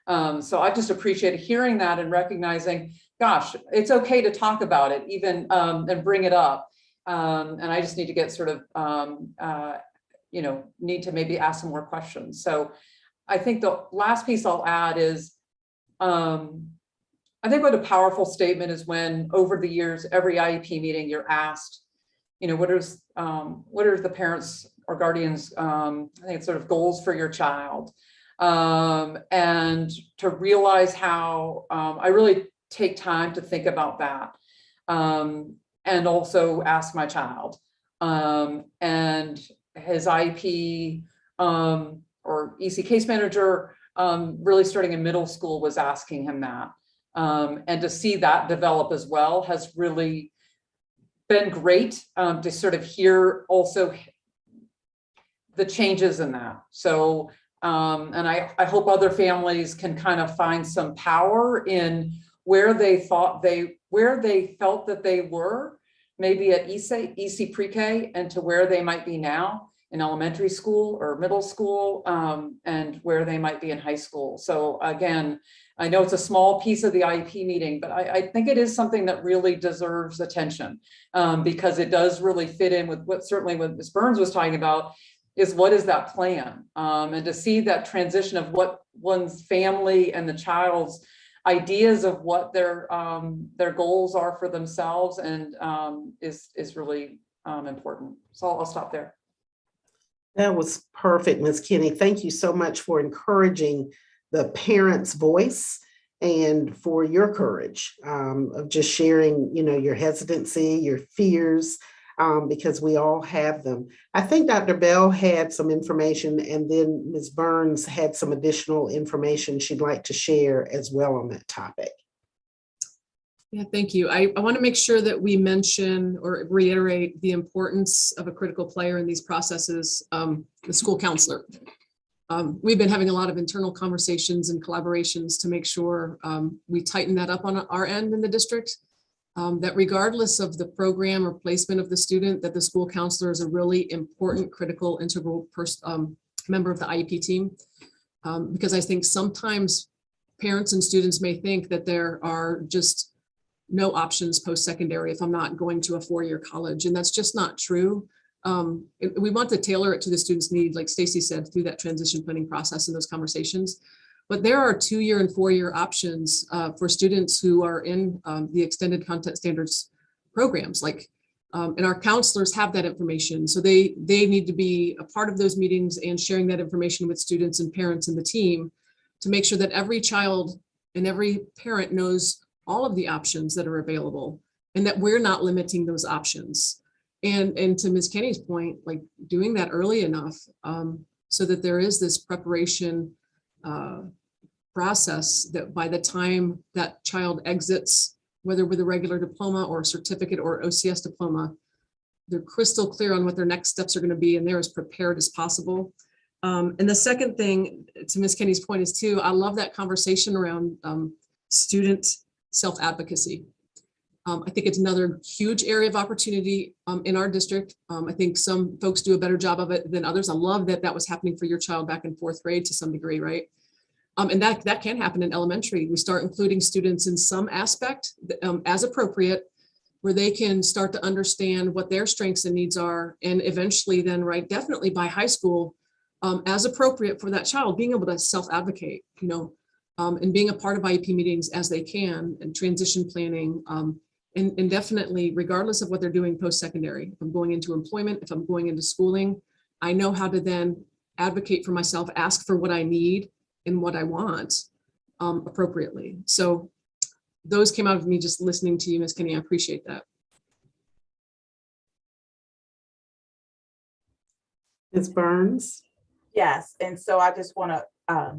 So I just appreciated hearing that and recognizing, gosh, it's okay to talk about it, even and bring it up. And I just need to get sort of, need to maybe ask some more questions. So I think the last piece I'll add is, I think what a powerful statement is when over the years, every IEP meeting you're asked, what are the parents or guardians, I think it's sort of goals for your child. And to realize how I really take time to think about that. And also ask my child, and his IEP or EC case manager, really starting in middle school, was asking him that. And to see that develop as well has really been great, to sort of hear also the changes in that. So, and I hope other families can kind of find some power in where they felt that they were, maybe at EC pre-K, and to where they might be now in elementary school or middle school, and where they might be in high school. So again, I know it's a small piece of the IEP meeting, but I think it is something that really deserves attention, because it does really fit in with what Ms. Burns was talking about, is what is that plan? And to see that transition of what one's family and the child's ideas of what their goals are for themselves, and is really important. So I'll stop there. That was perfect, Ms. Kinney. Thank you so much for encouraging the parent's voice and for your courage of just sharing, your hesitancy, your fears, because we all have them. I think Dr. Bell had some information, and then Ms. Burns had some additional information she'd like to share as well on that topic. Yeah, thank you. I want to make sure that we mention or reiterate the importance of a critical player in these processes, the school counselor. We've been having a lot of internal conversations and collaborations to make sure we tighten that up on our end in the district, that regardless of the program or placement of the student, that the school counselor is a really important, critical, integral member of the IEP team. Because I think sometimes parents and students may think that there are just no options post-secondary if I'm not going to a four-year college, and that's just not true. We want to tailor it to the student's need, like Stacy said, through that transition planning process and those conversations. But there are 2-year and 4-year options for students who are in the extended content standards programs. And our counselors have that information. So they need to be a part of those meetings and sharing that information with students and parents and the team to make sure that every child and every parent knows all of the options that are available and that we're not limiting those options. And to Ms. Kenny's point, like doing that early enough so that there is this preparation process that by the time that child exits, whether with a regular diploma or a certificate or OCS diploma, they're crystal clear on what their next steps are going to be and they're as prepared as possible. And the second thing, to Ms. Kenny's point, is too, I love that conversation around student self-advocacy. I think it's another huge area of opportunity in our district. I think some folks do a better job of it than others. I love that that was happening for your child back in 4th grade to some degree, right? And that can happen in elementary. We start including students in some aspect as appropriate, where they can start to understand what their strengths and needs are. And eventually then, right, definitely by high school, as appropriate for that child, being able to self-advocate, and being a part of IEP meetings as they can, and transition planning, and definitely regardless of what they're doing post-secondary. If I'm going into employment, if I'm going into schooling, I know how to then advocate for myself, ask for what I need and what I want appropriately. So those came out of me just listening to you, Ms. Kenny. I appreciate that. Ms. Burns? Yes, and so I just want to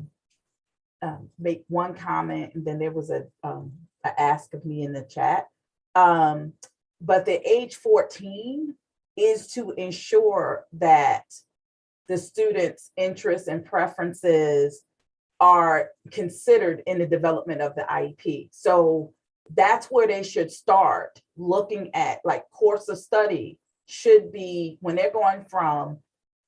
make one comment, and then there was a ask of me in the chat. But the age 14 is to ensure that the students' interests and preferences are considered in the development of the IEP. So that's where they should start looking at, like, course of study should be when they're going from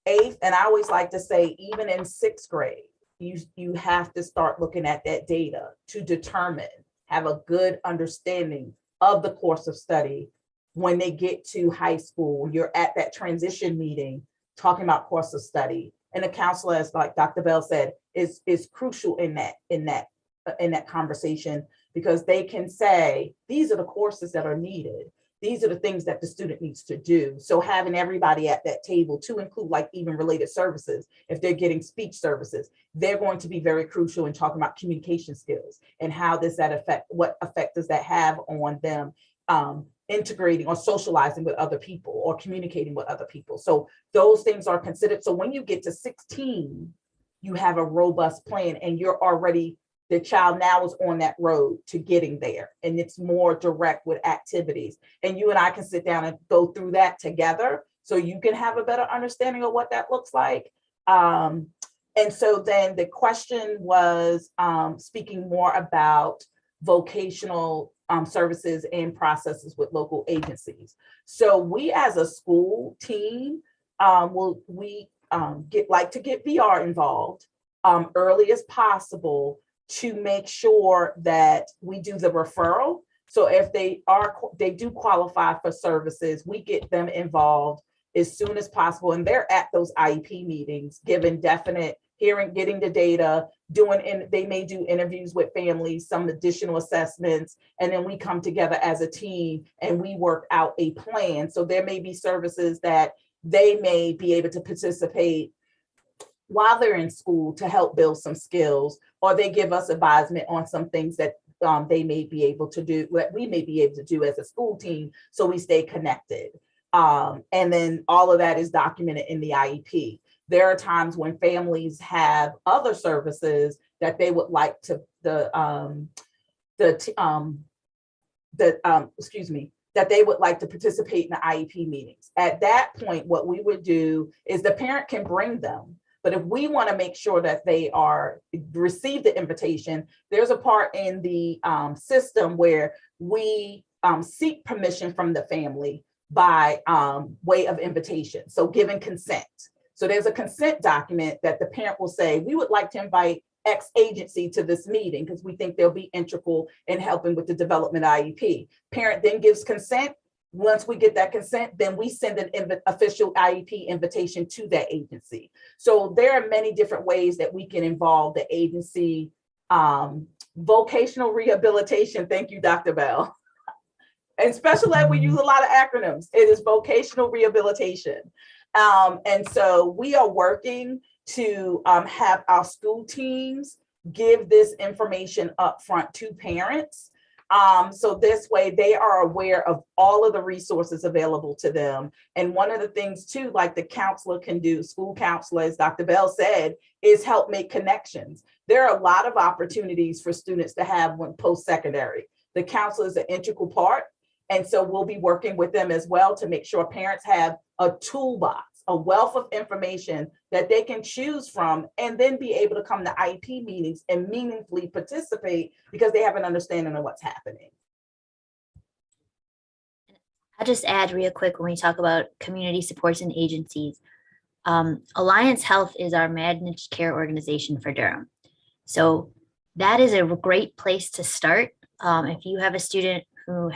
8th, and I always like to say even in 6th grade, you have to start looking at that data to determine, have a good understanding of the course of study. When they get to high school, you're at that transition meeting talking about course of study. And the counselor, as like Dr. Bell said, is crucial in that conversation, because they can say, these are the courses that are needed. These are the things that the student needs to do. So having everybody at that table to include, like, even related services, if they're getting speech services, they're going to be very crucial in talking about communication skills and how does that affect, what effect does that have on them integrating or socializing with other people or communicating with other people. So those things are considered. So when you get to 16, you have a robust plan and you're already, the child now is on that road to getting there, and it's more direct with activities. And you and I can sit down and go through that together so you can have a better understanding of what that looks like. And so then the question was speaking more about vocational services and processes with local agencies. So we as a school team like to get VR involved early as possible to make sure that we do the referral. So if they do qualify for services, we get them involved as soon as possible. And they're at those IEP meetings, given definite hearing, getting the data, they may do interviews with families, some additional assessments, and then we come together as a team and we work out a plan. So there may be services that they may be able to participate while they're in school to help build some skills, or they give us advisement on some things that they may be able to do, what we may be able to do as a school team, so we stay connected. And then all of that is documented in the IEP. There are times when families have other services that they would like to, that they would like to participate in the IEP meetings. At that point, what we would do is the parent can bring them. But if we want to make sure that they receive the invitation, there's a part in the system where we seek permission from the family by way of invitation. So giving consent. So there's a consent document that the parent will say, we would like to invite X agency to this meeting because we think they'll be integral in helping with the development IEP. Parent then gives consent. Once we get that consent, then we send an official IEP invitation to that agency. So there are many different ways that we can involve the agency. Vocational rehabilitation, thank you, Dr. Bell. And special ed, we use a lot of acronyms. It is vocational rehabilitation. And so we are working to have our school teams give this information upfront to parents. So this way they are aware of all of the resources available to them. And one of the things too, like the counselor can do, school counselor, as Dr. Bell said, is help make connections. There are a lot of opportunities for students to have when post-secondary. The counselor is an integral part. And so we'll be working with them as well to make sure parents have a toolbox, a wealth of information that they can choose from, and then be able to come to IEP meetings and meaningfully participate because they have an understanding of what's happening. I'll just add real quick when we talk about community supports and agencies. Alliance Health is our managed care organization for Durham. So that is a great place to start. If you have a student who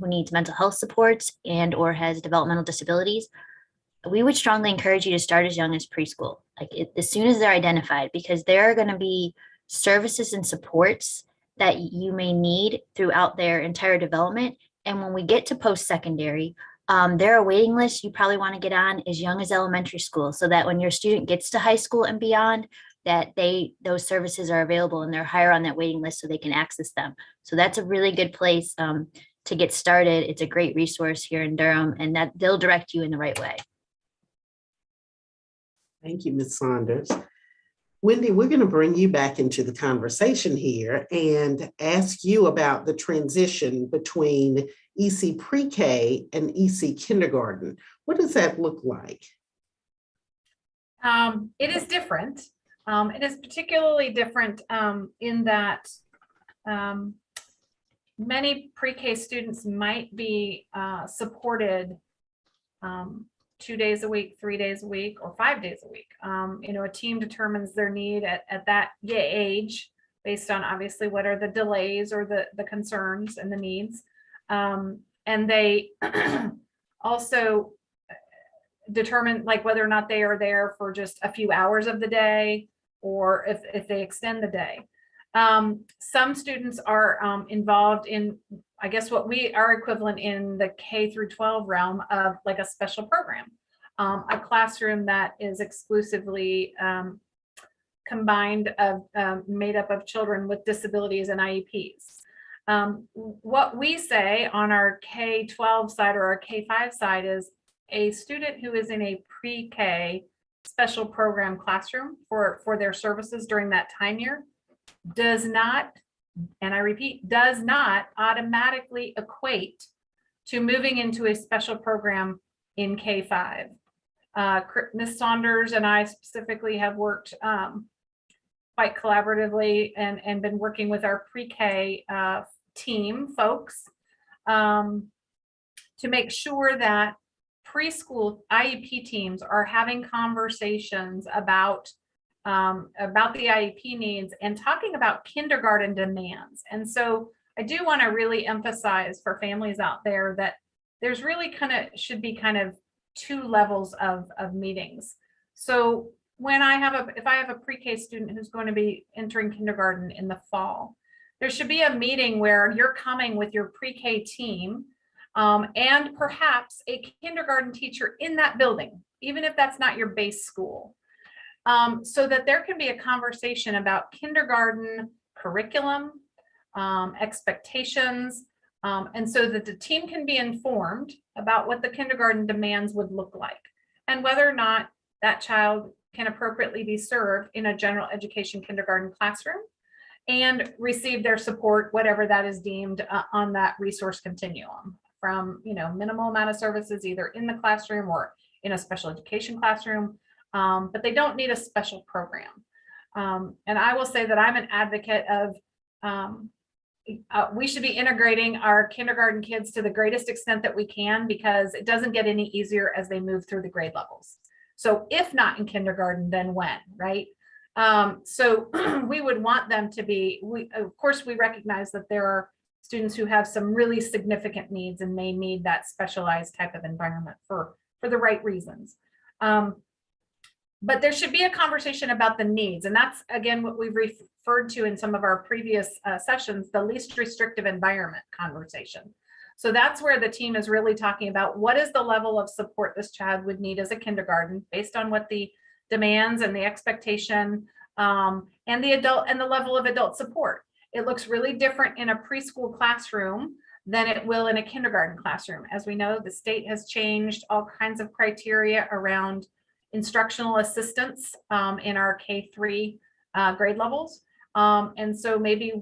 needs mental health supports and or has developmental disabilities, we would strongly encourage you to start as young as preschool, as soon as they're identified, because there are going to be services and supports that you may need throughout their entire development. And when we get to post-secondary, there are waiting lists you probably want to get on as young as elementary school, so that when your student gets to high school and beyond, that those services are available and they're higher on that waiting list so they can access them. So that's a really good place to get started. It's a great resource here in Durham, and that they'll direct you in the right way. Thank you, Ms. Saunders. Wendy, we're going to bring you back into the conversation here and ask you about the transition between EC pre-K and EC kindergarten. What does that look like? It is different. It is particularly different in that many pre-K students might be supported 2 days a week, 3 days a week, or 5 days a week. A team determines their need at that age based on obviously what are the delays or the concerns and the needs. And they also determine whether or not they are there for just a few hours of the day, or if they extend the day. Some students are involved in, I guess, what we are equivalent in the K through 12 realm of a special program, a classroom that is exclusively combined of made up of children with disabilities and IEPs. What we say on our K-12 side or our K-5 side is a student who is in a pre-K special program classroom for their services during that time year does not, and I repeat, does not automatically equate to moving into a special program in K-5. Ms. Saunders and I specifically have worked quite collaboratively and been working with our pre-K team folks to make sure that preschool IEP teams are having conversations about the IEP needs and talking about kindergarten demands. And so I do want to really emphasize for families out there that there's really should be two levels of meetings. So when if I have a pre-K student who's going to be entering kindergarten in the fall, there should be a meeting where you're coming with your pre-K team and perhaps a kindergarten teacher in that building, even if that's not your base school, so that there can be a conversation about kindergarten curriculum, expectations, and so that the team can be informed about what the kindergarten demands would look like and whether or not that child can appropriately be served in a general education kindergarten classroom and receive their support, whatever that is deemed on that resource continuum, from minimal amount of services either in the classroom or in a special education classroom, but they don't need a special program. And I will say that I'm an advocate of we should be integrating our kindergarten kids to the greatest extent that we can, because it doesn't get any easier as they move through the grade levels. So if not in kindergarten, then when, right? So we would want them to be, of course, we recognize that there are students who have some really significant needs and may need that specialized type of environment for the right reasons. But there should be a conversation about the needs. And that's, again, what we've referred to in some of our previous sessions, the least restrictive environment conversation. So that's where the team is really talking about what is the level of support this child would need as a kindergarten based on what the demands and the expectation and the level of adult support. It looks really different in a preschool classroom than it will in a kindergarten classroom. As we know, the state has changed all kinds of criteria around instructional assistance in our K-3 grade levels. And so maybe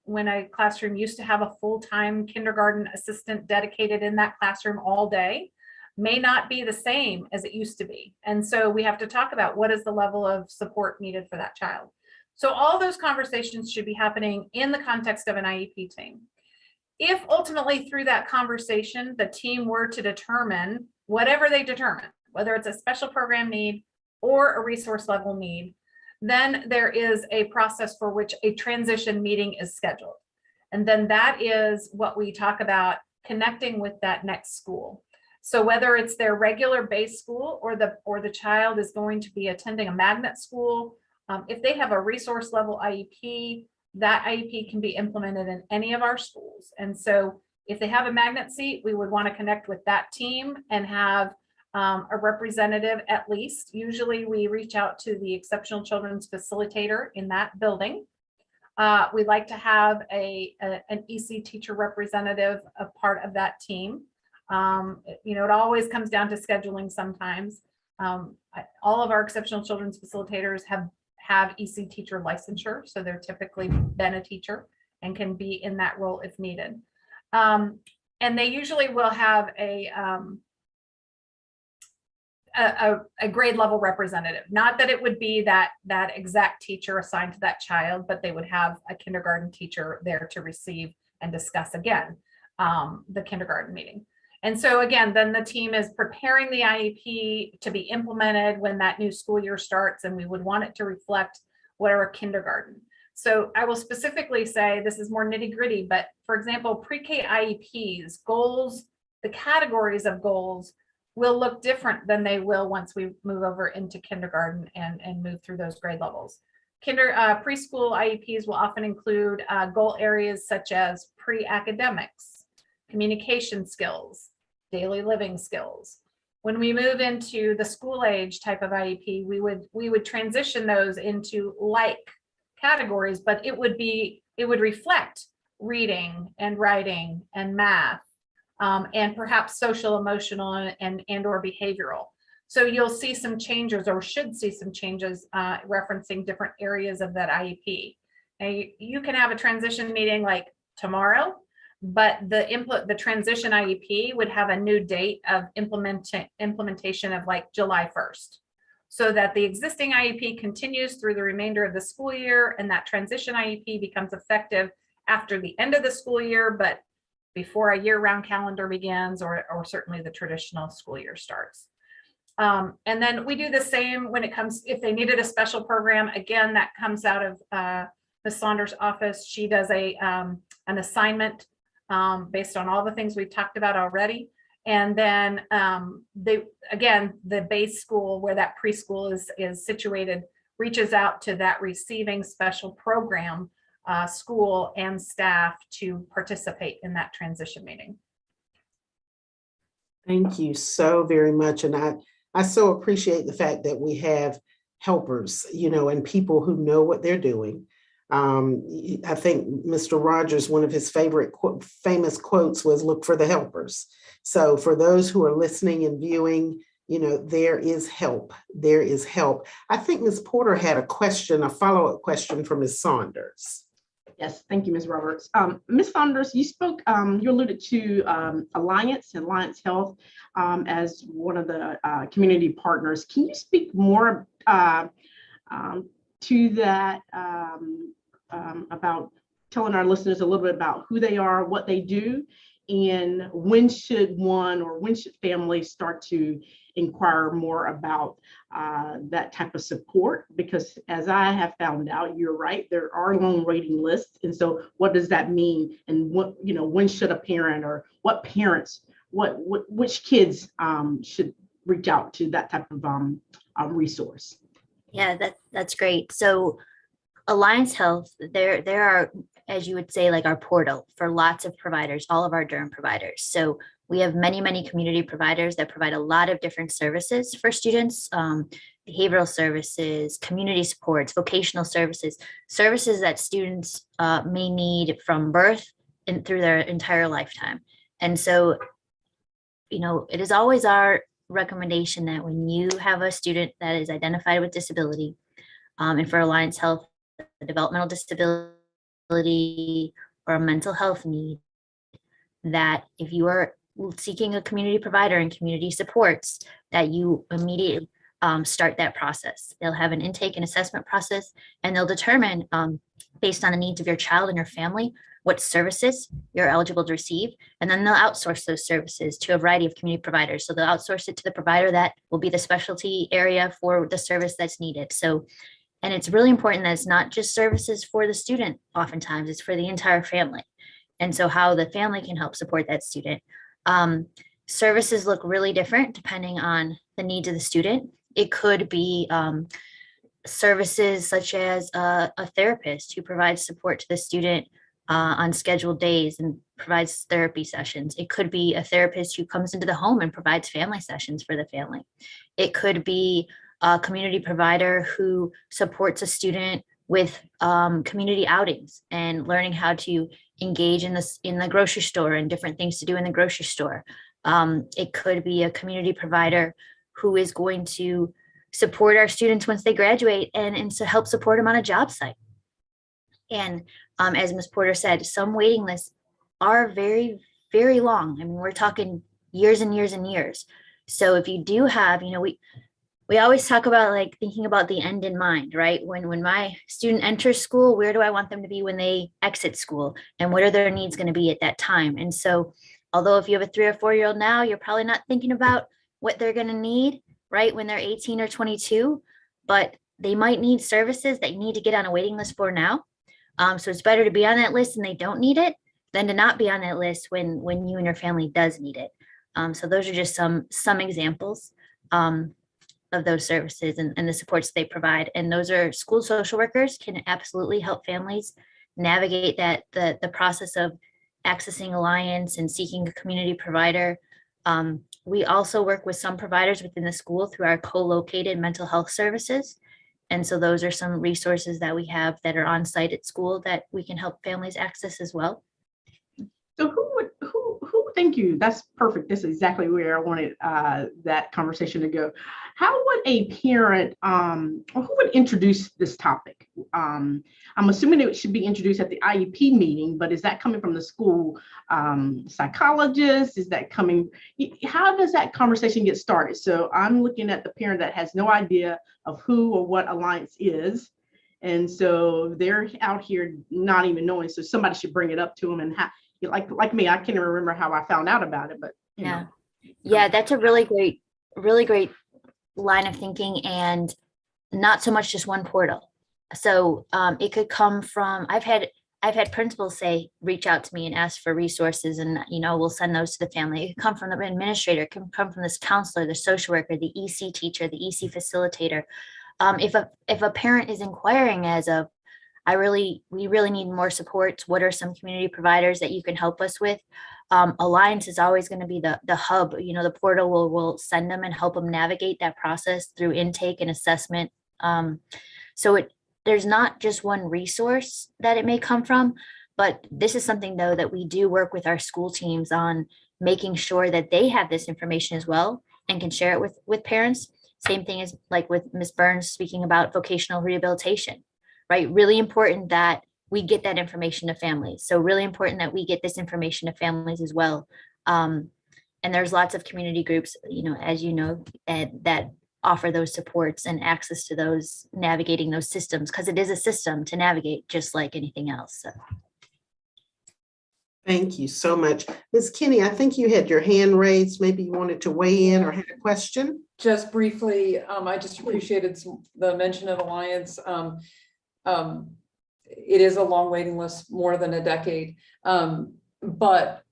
when a classroom used to have a full-time kindergarten assistant dedicated in that classroom all day may not be the same as it used to be. And so we have to talk about what is the level of support needed for that child. So all those conversations should be happening in the context of an IEP team. If ultimately through that conversation, the team were to determine whatever they determine, whether it's a special program need or a resource level need, then there is a process for which a transition meeting is scheduled. And then that is what we talk about connecting with that next school. So whether it's their regular base school or the child is going to be attending a magnet school, if they have a resource level IEP, that IEP can be implemented in any of our schools. And so if they have a magnet seat, we would want to connect with that team and have a representative at least. Usually we reach out to the exceptional children's facilitator in that building. We like to have an EC teacher representative, a part of that team. You know, it always comes down to scheduling sometimes. All of our exceptional children's facilitators have EC teacher licensure, so they're typically been a teacher and can be in that role if needed. And they usually will have a grade level representative. Not that it would be that exact teacher assigned to that child, but they would have a kindergarten teacher there to receive and discuss again the kindergarten meeting. And so again, then the team is preparing the IEP to be implemented when that new school year starts, and we would want it to reflect what are kindergarten. So I will specifically say, this is more nitty gritty, but for example, pre-K IEPs, goals, the categories of goals will look different than they will once we move over into kindergarten and move through those grade levels. Preschool IEPs will often include goal areas such as pre-academics, communication skills, daily living skills. When we move into the school age type of IEP, we would transition those into like categories, but it would reflect reading and writing and math, and perhaps social, emotional, and or behavioral. So you'll see some changes, or should see some changes referencing different areas of that IEP. Now you can have a transition meeting like tomorrow, but the transition IEP would have a new date of implementation of like July 1st. So that the existing IEP continues through the remainder of the school year, and that transition IEP becomes effective after the end of the school year, but before a year-round calendar begins, or certainly the traditional school year starts. And then we do the same when it comes, if they needed a special program, again, that comes out of Ms. Saunders' office. She does an assignment based on all the things we've talked about already. And then the base school where that preschool is situated reaches out to that receiving special program school and staff to participate in that transition meeting. Thank you so very much. And I so appreciate the fact that we have helpers, you know, and people who know what they're doing. I think Mr. Rogers, one of his famous quotes was, "Look for the helpers." So for those who are listening and viewing, you know, there is help. There is help. I think Ms. Porter had a question, a follow-up question from Ms. Saunders. Yes, thank you, Ms. Roberts. Ms. Saunders, you spoke, you alluded to Alliance Health as one of the community partners. Can you speak more to that, about telling our listeners a little bit about who they are, what they do, and when should families start to inquire more about that type of support, because as I have found out, you're right, there are long waiting lists. And so what does that mean? And what, when should a parent, or what parents, which kids should reach out to that type of resource? Yeah, that's great. So Alliance Health, there are, as you would say, like our portal for lots of providers, all of our Durham providers. So we have many community providers that provide a lot of different services for students, behavioral services, community supports, vocational services, services that students may need from birth and through their entire lifetime. And so, it is always our recommendation that when you have a student that is identified with disability, and for Alliance Health, a developmental disability or a mental health need, that if you are seeking a community provider and community supports, that you immediately start that process. They'll have an intake and assessment process, and they'll determine based on the needs of your child and your family, what services you're eligible to receive. And then they'll outsource those services to a variety of community providers. So they'll outsource it to the provider that will be the specialty area for the service that's needed. So, and it's really important that it's not just services for the student. Oftentimes it's for the entire family. And so how the family can help support that student. Services look really different depending on the needs of the student. It could be services such as a therapist who provides support to the student on scheduled days and provides therapy sessions. It could be a therapist who comes into the home and provides family sessions for the family. It could be a community provider who supports a student with community outings and learning how to engage in the grocery store and different things to do in the grocery store. It could be a community provider who is going to support our students once they graduate and to help support them on a job site. And as Ms. Porter said, some waiting lists are very, very long. I mean, we're talking years and years and years. So if you do have, we always talk about like thinking about the end in mind, right? When my student enters school, where do I want them to be when they exit school? And what are their needs going to be at that time? And so although if you have a 3 or 4 year old now, you're probably not thinking about what they're going to need, right, when they're 18 or 22, but they might need services that you need to get on a waiting list for now. So it's better to be on that list and they don't need it than to not be on that list when you and your family does need it. So those are just some examples of those services and the supports they provide. And those are school social workers can absolutely help families navigate the process of accessing Alliance and seeking a community provider. We also work with some providers within the school through our co-located mental health services. And so those are some resources that we have that are on site at school that we can help families access as well. So thank you. That's perfect. This is exactly where I wanted that conversation to go. How would a parent, or who would introduce this topic? I'm assuming it should be introduced at the IEP meeting, but is that coming from the school psychologist? Is that coming, how does that conversation get started? So I'm looking at the parent that has no idea of who or what Alliance is. And so they're out here not even knowing. So somebody should bring it up to them, and like me, I can't even remember how I found out about it, but yeah, that's a really great line of thinking, and not so much just one portal. So it could come from, I've had principals say, reach out to me and ask for resources, and we'll send those to the family. It could come from the administrator, it can come from this counselor, the social worker, the EC teacher, the EC facilitator. If a parent is inquiring as of, we really need more support, what are some community providers that you can help us with? Alliance is always going to be the hub. The portal will send them and help them navigate that process through intake and assessment. So there's not just one resource that it may come from, but this is something though that we do work with our school teams on, making sure that they have this information as well and can share it with parents. Same thing as like with Ms. Burns speaking about vocational rehabilitation, right? Really important that we get that information to families. So really important that we get this information to families as well. And there's lots of community groups, as you know, that offer those supports and access to those, navigating those systems, because it is a system to navigate just like anything else. So. Thank you so much. Ms. Kinney, I think you had your hand raised. Maybe you wanted to weigh in or had a question? Just briefly, I just appreciated the mention of Alliance. It is a long waiting list, more than a decade. But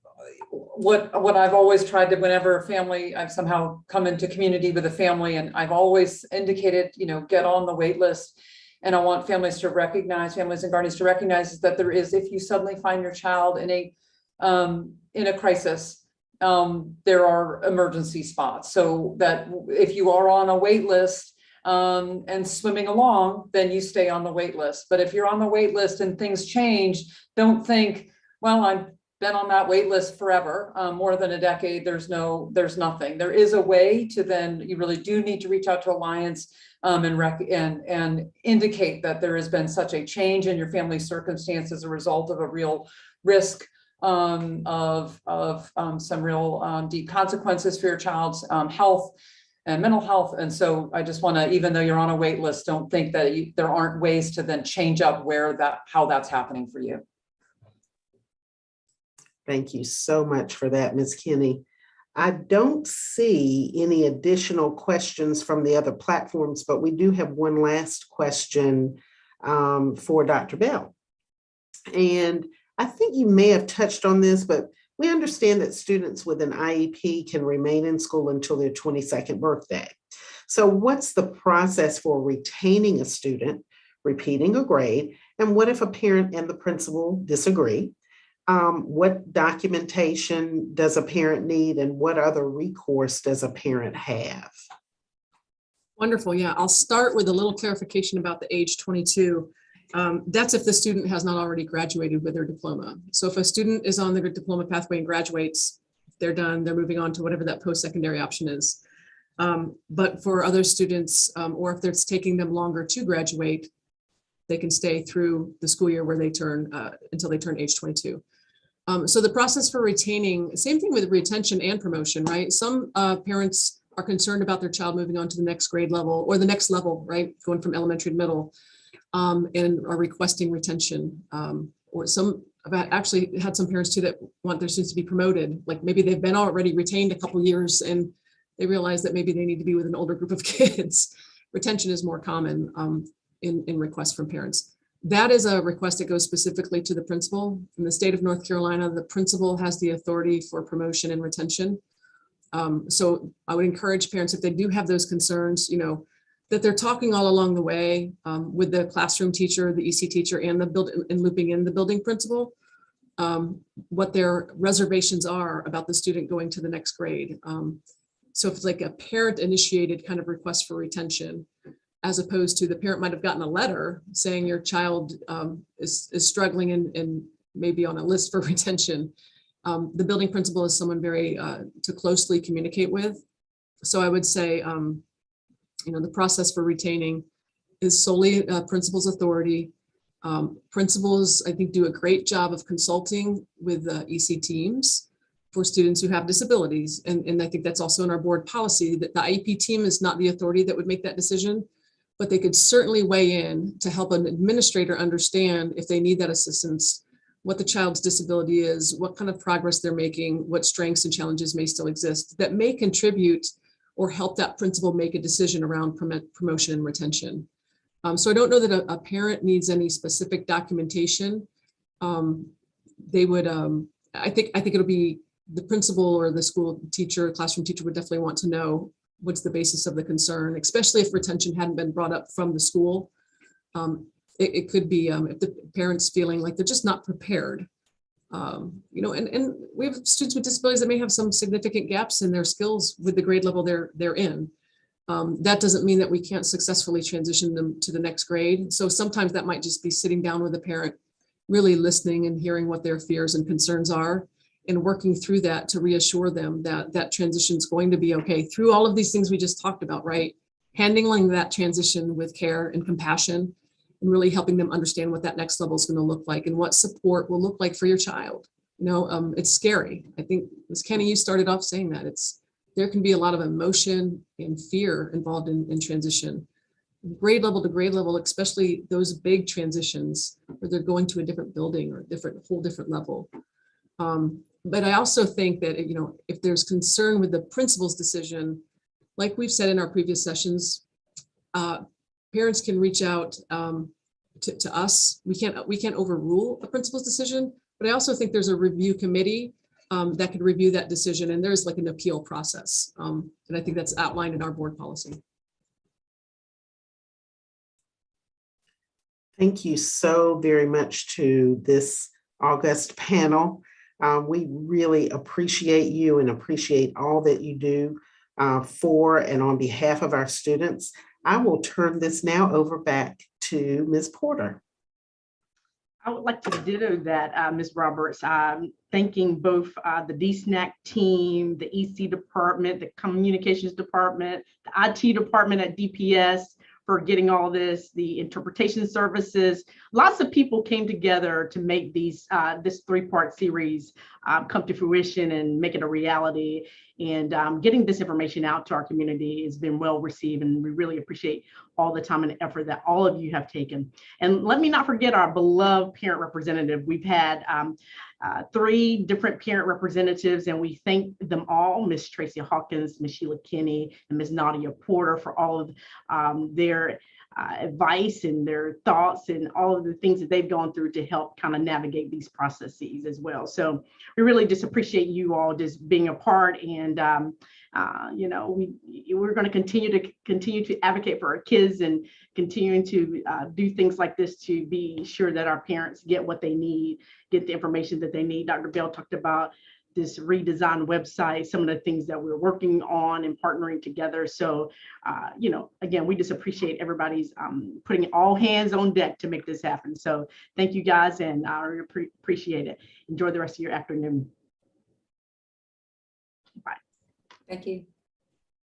what I've always tried to, whenever a family, I've somehow come into community with a family, and I've always indicated, get on the wait list. And I want families and guardians to recognize that there is, if you suddenly find your child in a crisis, there are emergency spots. So that if you are on a wait list and swimming along, then you stay on the wait list. But if you're on the wait list and things change, don't think, well, I've been on that wait list forever, more than a decade. There's nothing. There is a way to then, you really do need to reach out to Alliance and indicate that there has been such a change in your family's circumstance as a result of a real risk of some real deep consequences for your child's health and mental health. And so I just want to, even though you're on a wait list, don't think that there aren't ways to then change up how that's happening for you. Thank you so much for that, Ms. Kinney. I don't see any additional questions from the other platforms, but we do have one last question for Dr. Bell. And I think you may have touched on this, but we understand that students with an IEP can remain in school until their 22nd birthday. So what's the process for retaining a student, repeating a grade? And what if a parent and the principal disagree? What documentation does a parent need, and what other recourse does a parent have? Wonderful. Yeah, I'll start with a little clarification about the age 22. That's if the student has not already graduated with their diploma. So if a student is on the diploma pathway and graduates, they're done, they're moving on to whatever that post-secondary option is. But for other students, or if it's taking them longer to graduate, they can stay through the school year where they turn until they turn age 22. So the process for retaining, same thing with retention and promotion, right? Some parents are concerned about their child moving on to the next grade level or the next level, right? Going from elementary to middle, and are requesting retention. Or I've actually had some parents too that want their students to be promoted. Like maybe they've been already retained a couple years and they realize that maybe they need to be with an older group of kids. Retention is more common in requests from parents. That is a request that goes specifically to the principal. In the state of North Carolina, the principal has the authority for promotion and retention. So I would encourage parents, if they do have those concerns, that they're talking all along the way with the classroom teacher, the EC teacher, and looping in the building principal, what their reservations are about the student going to the next grade. So if it's like a parent initiated kind of request for retention, as opposed to the parent might have gotten a letter saying your child is struggling and maybe on a list for retention. The building principal is someone very to closely communicate with. So I would say, the process for retaining is solely principal's authority. Principals, I think, do a great job of consulting with EC teams for students who have disabilities. And I think that's also in our board policy that the IEP team is not the authority that would make that decision, but they could certainly weigh in to help an administrator understand if they need that assistance, what the child's disability is, what kind of progress they're making, what strengths and challenges may still exist that may contribute or help that principal make a decision around promotion and retention. So I don't know that a parent needs any specific documentation. They would, I think it'll be the principal or the school teacher, classroom teacher would definitely want to know what's the basis of the concern, especially if retention hadn't been brought up from the school. It could be if the parents feeling like they're just not prepared. And we have students with disabilities that may have some significant gaps in their skills with the grade level they're in. That doesn't mean that we can't successfully transition them to the next grade. So sometimes that might just be sitting down with a parent, really listening and hearing what their fears and concerns are, and working through that to reassure them that that transition is going to be okay through all of these things we just talked about, right? Handling that transition with care and compassion, and really helping them understand what that next level is going to look like and what support will look like for your child. It's scary. I think, Ms. Kenny, you started off saying that there can be a lot of emotion and fear involved in transition, grade level to grade level, especially those big transitions where they're going to a different building or whole different level. But I also think that, you know, if there's concern with the principal's decision, like we've said in our previous sessions, parents can reach out to us. We can't overrule the principal's decision, but I also think there's a review committee that could review that decision, and there's like an appeal process. And I think that's outlined in our board policy. Thank you so very much to this august panel. We really appreciate you and appreciate all that you do for and on behalf of our students. I will turn this now over back to Ms. Porter. I would like to ditto that, Ms. Roberts, thanking both the D-SNAC team, the EC department, the communications department, the IT department at DPS for getting all this, the interpretation services. Lots of people came together to make these this three-part series come to fruition and make it a reality. And getting this information out to our community has been well received, and we really appreciate all the time and effort that all of you have taken. And let me not forget our beloved parent representative. We've had 3 different parent representatives, and we thank them all, Ms. Tracy Hawkins, Ms. Sheila Kinney, and Ms. Nadia Porter, for all of their advice and their thoughts and all of the things that they've gone through to help kind of navigate these processes as well. So we really just appreciate you all just being a part, and you know, we're going to continue to advocate for our kids and continuing to do things like this to be sure that our parents get what they need, get the information that they need. Dr. Bell talked about this redesigned website, some of the things that we're working on and partnering together. So, you know, again, we just appreciate everybody's putting all hands on deck to make this happen. So thank you guys, and I really appreciate it. Enjoy the rest of your afternoon. Bye. Thank you.